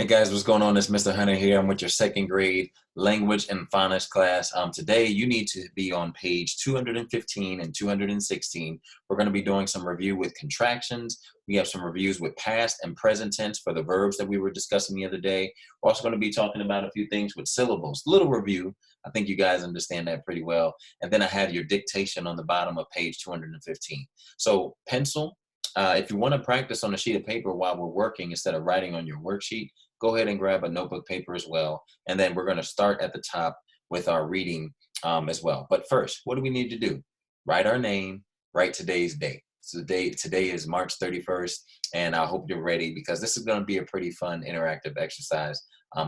Hey guys, what's going on? It's Mr. Hunter here. I'm with your second grade language and phonics class. Today you need to be on page 215 and 216. We're going to be doing some review with contractions. We have some reviews with past and present tense for the verbs that we were discussing the other day. We're also going to be talking about a few things with syllables. Little review. I think you guys understand that pretty well. And then I have your dictation on the bottom of page 215. So pencil. If you want to practice on a sheet of paper while we're working instead of writing on your worksheet, go ahead and grab a notebook paper as well. And then we're going to start at the top with our reading as well. But first, what do we need to do? Write our name, write today's date. So today is March 31st, and I hope you're ready because this is going to be a pretty fun interactive exercise.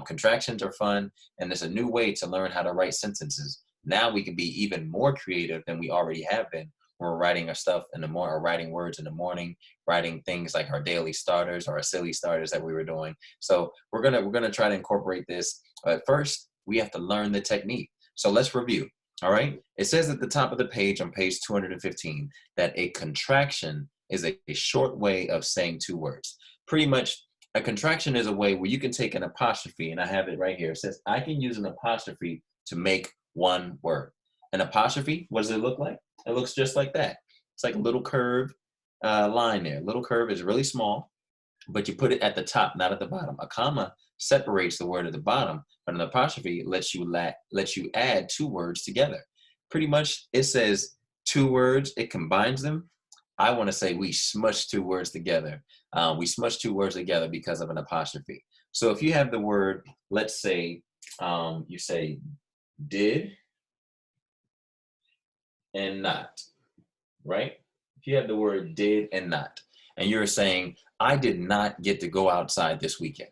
Contractions are fun, and there's a new way to learn how to write sentences. Now we can be even more creative than we already have been. We're writing our stuff in the morning, or writing words in the morning, writing things like our daily starters or our silly starters that we were doing. So we're gonna try to incorporate this. But first, we have to learn the technique. So let's review. All right. It says at the top of the page on page 215 that a contraction is a short way of saying two words. Pretty much, a contraction is a way where you can take an apostrophe, and I have it right here. It says I can use an apostrophe to make one word. An apostrophe, what does it look like? It looks just like that. It's like a little curved line there. Little curve is really small, but you put it at the top, not at the bottom. A comma separates the word at the bottom, but an apostrophe lets you add two words together. Pretty much, it says two words. It combines them. I want to say we smush two words together. We smush two words together because of an apostrophe. So if you have the word, let's say you say did and not, right? If you have the word did and not, and you're saying, I did not get to go outside this weekend.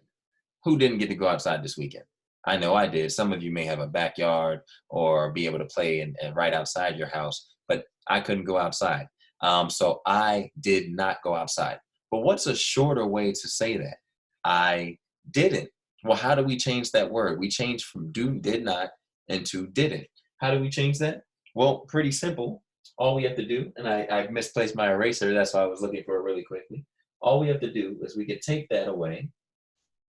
Who didn't get to go outside this weekend? I know I did. Some of you may have a backyard or be able to play and right outside your house, but I couldn't go outside. So I did not go outside. But what's a shorter way to say that? I didn't. Well, how do we change that word? We change from did not into didn't. How do we change that? Well, pretty simple. All we have to do, and I misplaced my eraser, that's why I was looking for it really quickly. All we have to do is we can take that away,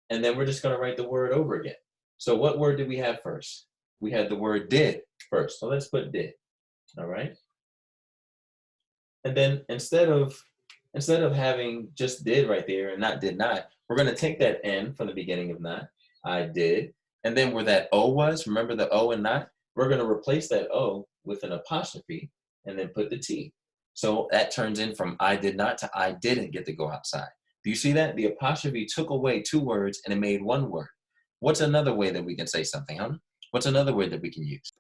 and then we're just going to write the word over again. So what word did we have first? We had the word did first. So let's put did. All right. And then instead of having just did right there and not did not, we're going to take that N from the beginning of not. I did. And then where that O was, remember the O and not? We're going to replace that O with an apostrophe and then put the T. So that turns in from I did not to I didn't get to go outside. Do you see that? The apostrophe took away two words and it made one word. What's another way that we can say something, huh? What's another word that we can use?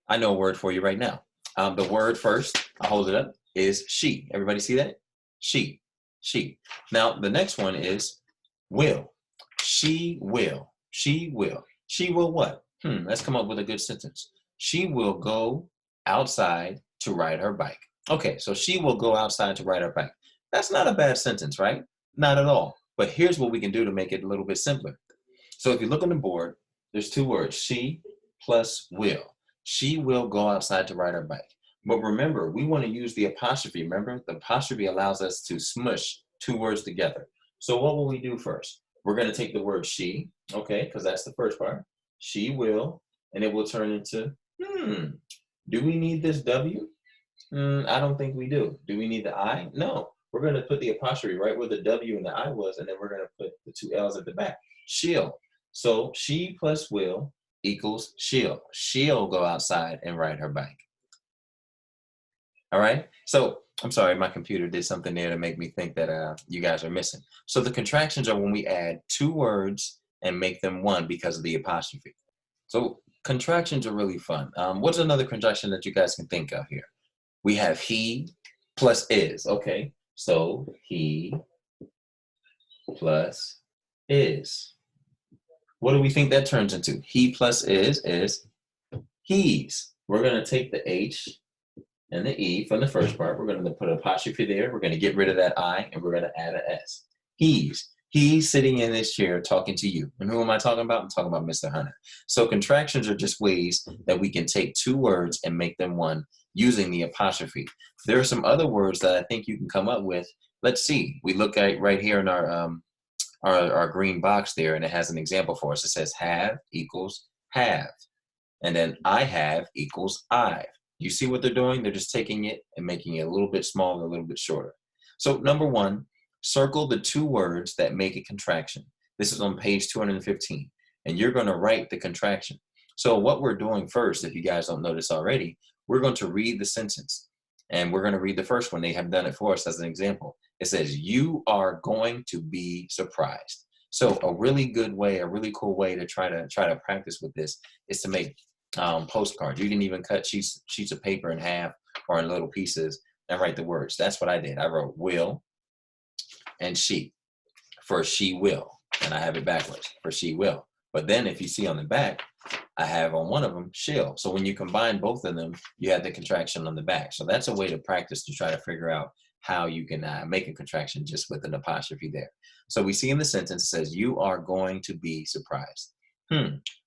I know a word for you right now. The word first, I'll hold it up, is she. Everybody see that? She. She. Now, the next one is will. She will. She will. She will what? Let's come up with a good sentence. She will go outside to ride her bike. Okay, so she will go outside to ride her bike. That's not a bad sentence, right? Not at all. But here's what we can do to make it a little bit simpler. So if you look on the board, there's two words, she plus will. She will go outside to ride her bike. But remember, we want to use the apostrophe. Remember, the apostrophe allows us to smush two words together. So what will we do first? We're going to take the word she, okay, because that's the first part. She will, and it will turn into, do we need this W? I don't think we do. Do we need the I? No. We're going to put the apostrophe right where the W and the I was, and then we're going to put the two L's at the back. She'll. So she plus will equals she'll. She'll go outside and ride her bike. All right? So I'm sorry, my computer did something there to make me think that you guys are missing. So the contractions are when we add two words and make them one because of the apostrophe. So contractions are really fun. What's another contraction that you guys can think of here? We have he plus is. Okay, so he plus is. What do we think that turns into? He plus is he's. We're going to take the H and the E from the first part. We're going to put an apostrophe there. We're going to get rid of that I, and we're going to add an S. He's sitting in this chair talking to you. And who am I talking about? I'm talking about Mr. Hunter. So contractions are just ways that we can take two words and make them one using the apostrophe. There are some other words that I think you can come up with. Let's see. We look at right here in our our green box there, and it has an example for us. It says have equals have. And then I have equals I've. You see what they're doing? They're just taking it and making it a little bit smaller, a little bit shorter. So number one, circle the two words that make a contraction. This is on page 215. And you're going to write the contraction. So what we're doing first, if you guys don't notice already, we're going to read the sentence. And we're going to read the first one. They have done it for us as an example. It says, you are going to be surprised. So a really good way, a really cool way to try to practice with this is to make postcards. You can even cut sheets of paper in half or in little pieces and write the words. That's what I did. I wrote will and she for she will. And I have it backwards for she will. But then if you see on the back, I have on one of them she'll. So when you combine both of them, you have the contraction on the back. So that's a way to practice to try to figure out how you can make a contraction just with an apostrophe there. So we see in the sentence, it says, you are going to be surprised.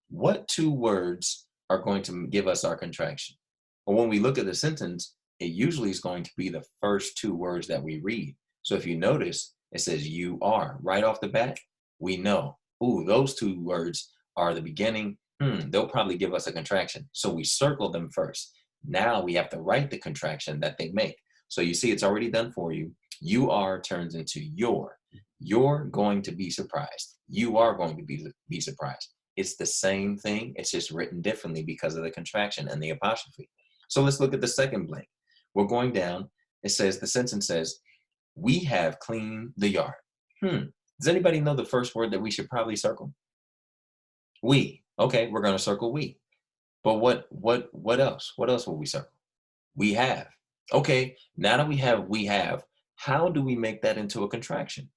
What two words are going to give us our contraction? Well, when we look at the sentence, it usually is going to be the first two words that we read. So if you notice, it says you are. Right off the bat, we know, ooh, those two words are the beginning. They'll probably give us a contraction. So we circle them first. Now we have to write the contraction that they make. So you see it's already done for you. You are turns into your. You're going to be surprised. You are going to be surprised. It's the same thing. It's just written differently because of the contraction and the apostrophe. So let's look at the second blank. We're going down. It says, the sentence says, we have cleaned the yard. Does anybody know the first word that we should probably circle? We. Okay, we're going to circle we. But what else? What else will we circle? We have. Okay, now that we have, how do we make that into a contraction?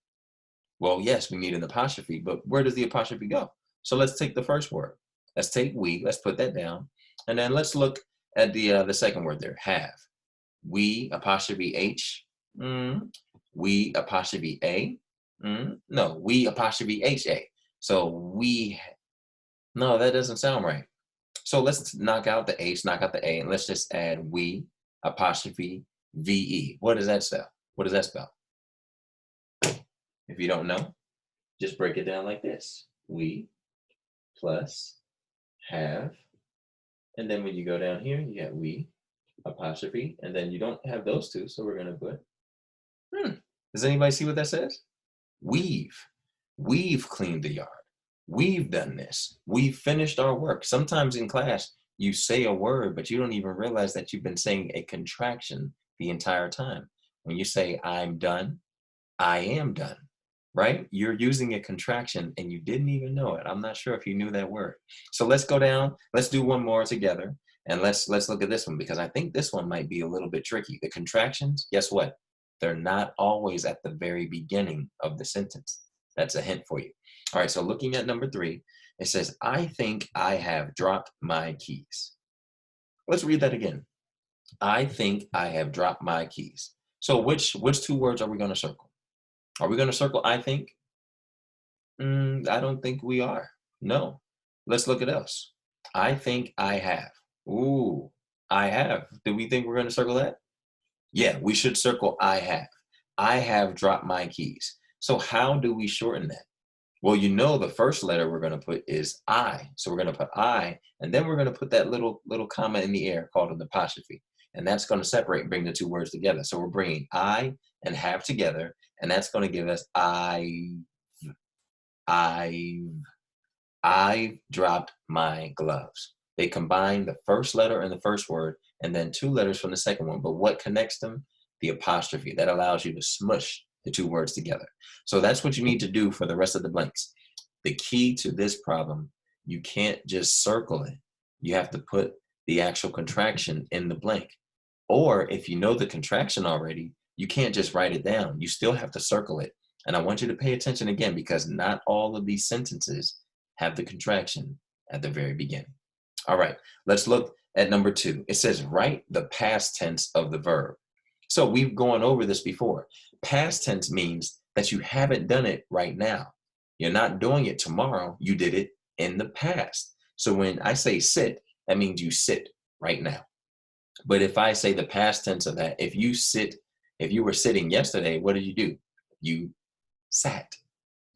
Well, yes, we need an apostrophe, but where does the apostrophe go? So let's take the first word. Let's take we, let's put that down. And then let's look at the second word there, have. We apostrophe H, we apostrophe A, no, we apostrophe H-A. So we, no, that doesn't sound right. So let's knock out the H, knock out the A, and let's just add we apostrophe V-E. What does that spell? What does that spell? If you don't know, just break it down like this. We plus have, and then when you go down here, you have we apostrophe, and then you don't have those two, so we're going to put, does anybody see what that says? We've cleaned the yard. We've done this. We've finished our work. Sometimes in class, you say a word, but you don't even realize that you've been saying a contraction the entire time. When you say, I'm done, I am done, right? You're using a contraction and you didn't even know it. I'm not sure if you knew that word. So let's go down. Let's do one more together. And let's look at this one, because I think this one might be a little bit tricky. The contractions, guess what? They're not always at the very beginning of the sentence. That's a hint for you. All right, so looking at number 3, it says, I think I have dropped my keys. Let's read that again. I think I have dropped my keys. So which two words are we going to circle? Are we going to circle I think? I don't think we are. No. Let's look at else. I think I have. Ooh, I have. Do we think we're going to circle that? Yeah, we should circle I have. I have dropped my keys. So how do we shorten that? Well, you know the first letter we're going to put is I. So we're going to put I, and then we're going to put that little comma in the air called an apostrophe. And that's going to separate and bring the two words together. So we're bringing I and have together, and that's going to give us I've dropped my gloves. They combine the first letter in the first word and then 2 letters from the second one. But what connects them? The apostrophe. That allows you to smush the 2 words together. So that's what you need to do for the rest of the blanks. The key to this problem, you can't just circle it. You have to put the actual contraction in the blank. Or if you know the contraction already, you can't just write it down. You still have to circle it. And I want you to pay attention again, because not all of these sentences have the contraction at the very beginning. All right, let's look at number 2. It says, write the past tense of the verb. So we've gone over this before. Past tense means that you haven't done it right now. You're not doing it tomorrow. You did it in the past. So when I say sit, that means you sit right now. But if I say the past tense of that, if you were sitting yesterday, what did you do? You sat.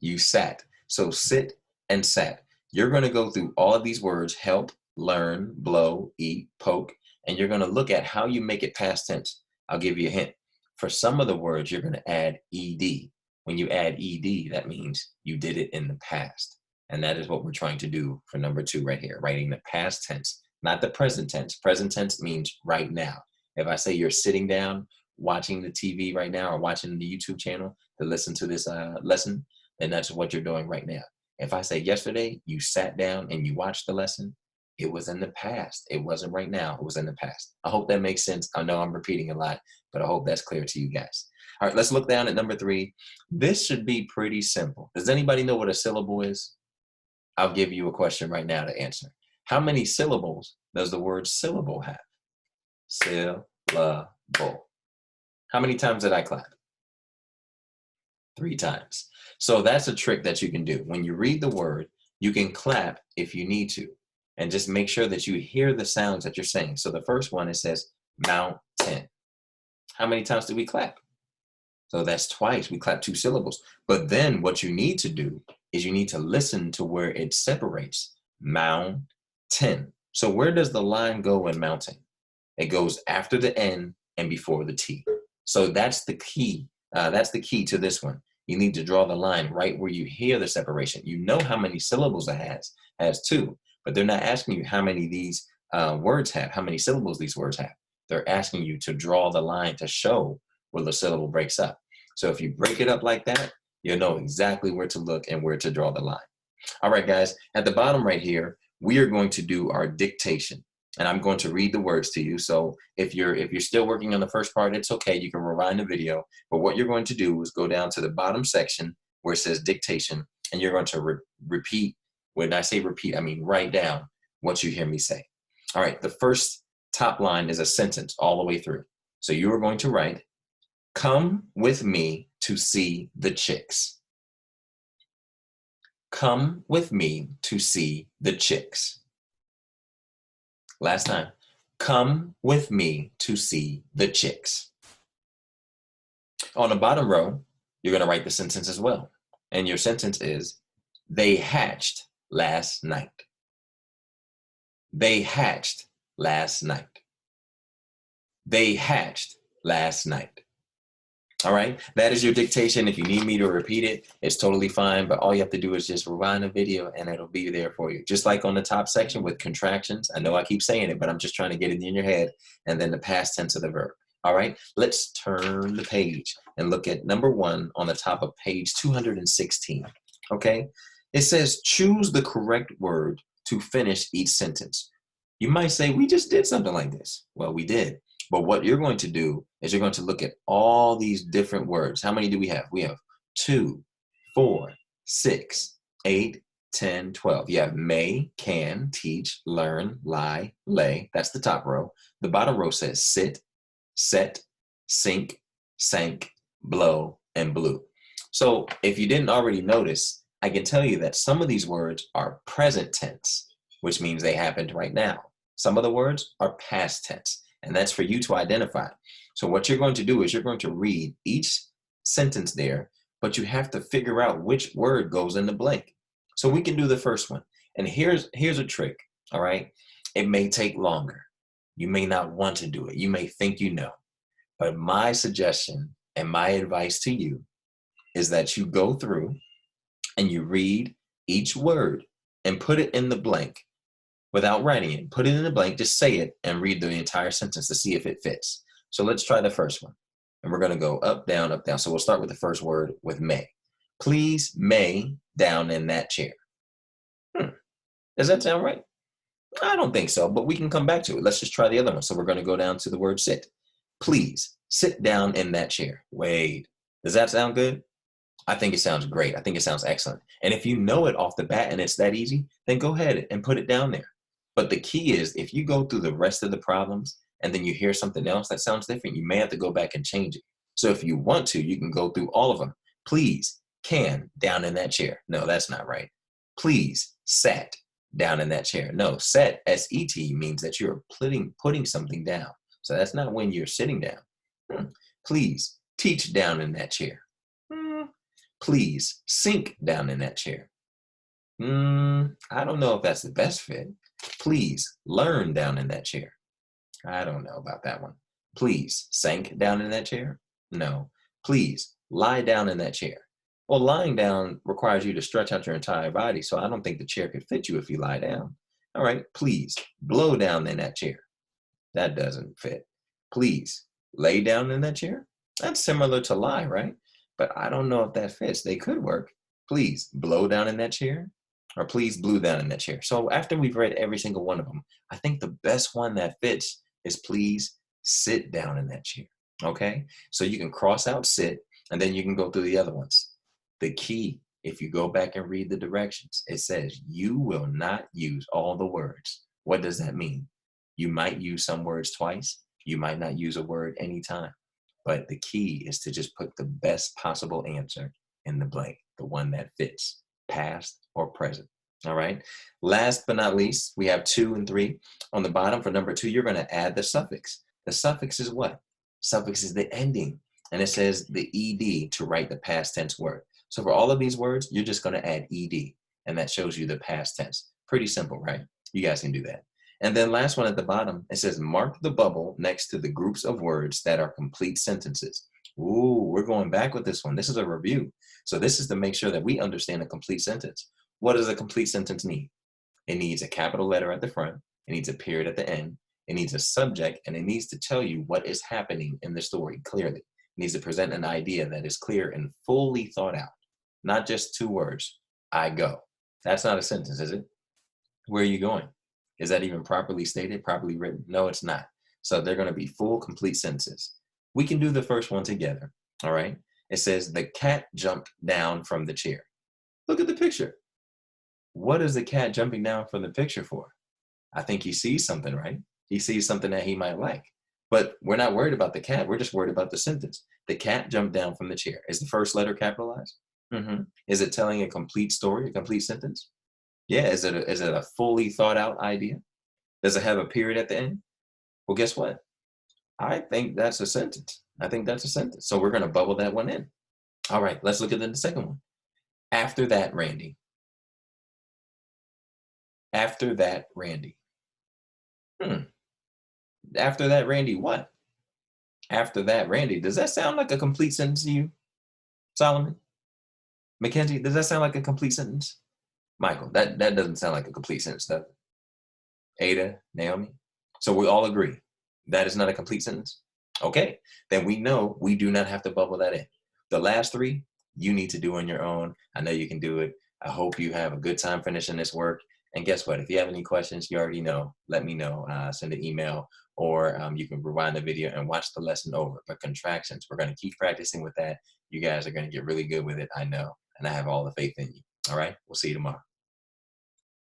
You sat. So sit and sat. You're going to go through all of these words: help, learn, blow, eat, poke, and you're going to look at how you make it past tense. I'll give you a hint. For some of the words, you're going to add ed. When you add ed, that means you did it in the past. And that is what we're trying to do for number 2 right here, writing the past tense, not the present tense. Present tense means right now. If I say you're sitting down watching the TV right now or watching the YouTube channel to listen to this lesson, then that's what you're doing right now. If I say yesterday you sat down and you watched the lesson, it was in the past. It wasn't right now. It was in the past. I hope that makes sense. I know I'm repeating a lot, but I hope that's clear to you guys. All right, let's look down at number 3. This should be pretty simple. Does anybody know what a syllable is? I'll give you a question right now to answer. How many syllables does the word syllable have? Syllable. How many times did I clap? 3 times. So that's a trick that you can do. When you read the word, you can clap if you need to, and just make sure that you hear the sounds that you're saying. So the first one, it says mountain. How many times did we clap? So that's twice. We clap 2 syllables. But then what you need to do is you need to listen to where it separates. Mountain. So where does the line go in mountain? It goes after the N and before the T. So that's the key. That's the key to this one. You need to draw the line right where you hear the separation. You know how many syllables it has 2, but they're not asking you how many these words have, how many syllables these words have. They're asking you to draw the line to show where the syllable breaks up. So if you break it up like that, you'll know exactly where to look and where to draw the line. All right, guys, at the bottom right here, we are going to do our dictation. And I'm going to read the words to you. So if you're still working on the first part, it's okay. You can rewind the video. But what you're going to do is go down to the bottom section where it says dictation, and you're going to repeat. When I say repeat, I mean write down what you hear me say. All right, the first top line is a sentence all the way through. So you are going to write, come with me to see the chicks. Come with me to see the chicks. Last time. Come with me to see the chicks. On the bottom row, you're going to write the sentence as well. And your sentence is, they hatched last night. They hatched last night. They hatched last night. All right, that is your dictation. If you need me to repeat it, it's totally fine. But all you have to do is just rewind the video and it'll be there for you. Just like on the top section with contractions. I know I keep saying it, but I'm just trying to get it in your head. And then the past tense of the verb. All right, let's turn the page and look at number 1 on the top of page 216. Okay, it says choose the correct word to finish each sentence. You might say, we just did something like this. Well, we did. But what you're going to do is you're going to look at all these different words. How many do we have? We have 2, 4, 6, 8, 10, 12. You have may, can, teach, learn, lie, lay. That's the top row. The bottom row says sit, set, sink, sank, blow, and blew. So if you didn't already notice, I can tell you that some of these words are present tense, which means they happened right now. Some of the words are past tense. And that's for you to identify. So what you're going to do is you're going to read each sentence there, but you have to figure out which word goes in the blank. So we can do the first one. And here's a trick, all right? It may take longer. You may not want to do it. You may think you know. But my suggestion and my advice to you is that you go through and you read each word and put it in the blank. Without writing it, put it in the blank, just say it and read the entire sentence to see if it fits. So let's try the first one. And we're going to go up, down, up, down. So we'll start with the first word with may. Please may down in that chair. Does that sound right? I don't think so, but we can come back to it. Let's just try the other one. So we're going to go down to the word sit. Please sit down in that chair. Wait, does that sound good? I think it sounds great. I think it sounds excellent. And if you know it off the bat and it's that easy, then go ahead and put it down there. But the key is if you go through the rest of the problems and then you hear something else that sounds different, you may have to go back and change it. So if you want to, you can go through all of them. Please, can, down in that chair. No, that's not right. Please, sat, down in that chair. No, set, S-E-T, means that you're putting something down. So that's not when you're sitting down. Please, teach down in that chair. Please sink down in that chair. I don't know if that's the best fit. Please learn down in that chair. I don't know about that one. Please sink down in that chair. No. Please lie down in that chair. Well, lying down requires you to stretch out your entire body, so I don't think the chair could fit you if you lie down. All right, please blow down in that chair. That doesn't fit. Please lay down in that chair. That's similar to lie, right? But I don't know if that fits. They could work. Please blow down in that chair, or please blew down in that chair. So after we've read every single one of them, I think the best one that fits is please sit down in that chair. Okay? So you can cross out sit, and then you can go through the other ones. The key, if you go back and read the directions, it says you will not use all the words. What does that mean? You might use some words twice. You might not use a word anytime. But the key is to just put the best possible answer in the blank, the one that fits, past or present. All right. Last but not least, we have 2 and 3. On the bottom for number 2, you're going to add the suffix. The suffix is what? Suffix is the ending. And it says the ed to write the past tense word. So for all of these words, you're just going to add ed. And that shows you the past tense. Pretty simple, right? You guys can do that. And then last one at the bottom, it says mark the bubble next to the groups of words that are complete sentences. Ooh, we're going back with this one. This is a review. So this is to make sure that we understand a complete sentence. What does a complete sentence need? It needs a capital letter at the front. It needs a period at the end. It needs a subject, and it needs to tell you what is happening in the story clearly. It needs to present an idea that is clear and fully thought out, not just 2 words. I go. That's not a sentence, is it? Where are you going? Is that even properly stated, properly written? No, it's not. So they're going to be full, complete sentences. We can do the first one together, all right? It says, the cat jumped down from the chair. Look at the picture. What is the cat jumping down from the picture for? I think he sees something, right? He sees something that he might like. But we're not worried about the cat. We're just worried about the sentence. The cat jumped down from the chair. Is the first letter capitalized? Is it telling a complete story, a complete sentence? Yeah, is it a fully thought out idea? Does it have a period at the end? Well, guess what? I think that's a sentence. I think that's a sentence. So we're going to bubble that one in. All right, let's look at the second one. After that, Randy. After that, Randy. After that, Randy, what? After that, Randy. Does that sound like a complete sentence to you, Solomon? Mackenzie, does that sound like a complete sentence? Michael, that doesn't sound like a complete sentence, does it? Ada, Naomi. So we all agree that is not a complete sentence? Okay, then we know we do not have to bubble that in. The last 3, you need to do on your own. I know you can do it. I hope you have a good time finishing this work. And guess what? If you have any questions, you already know. Let me know. Send an email, or you can rewind the video and watch the lesson over. But contractions, we're going to keep practicing with that. You guys are going to get really good with it, I know. And I have all the faith in you. All right, we'll see you tomorrow.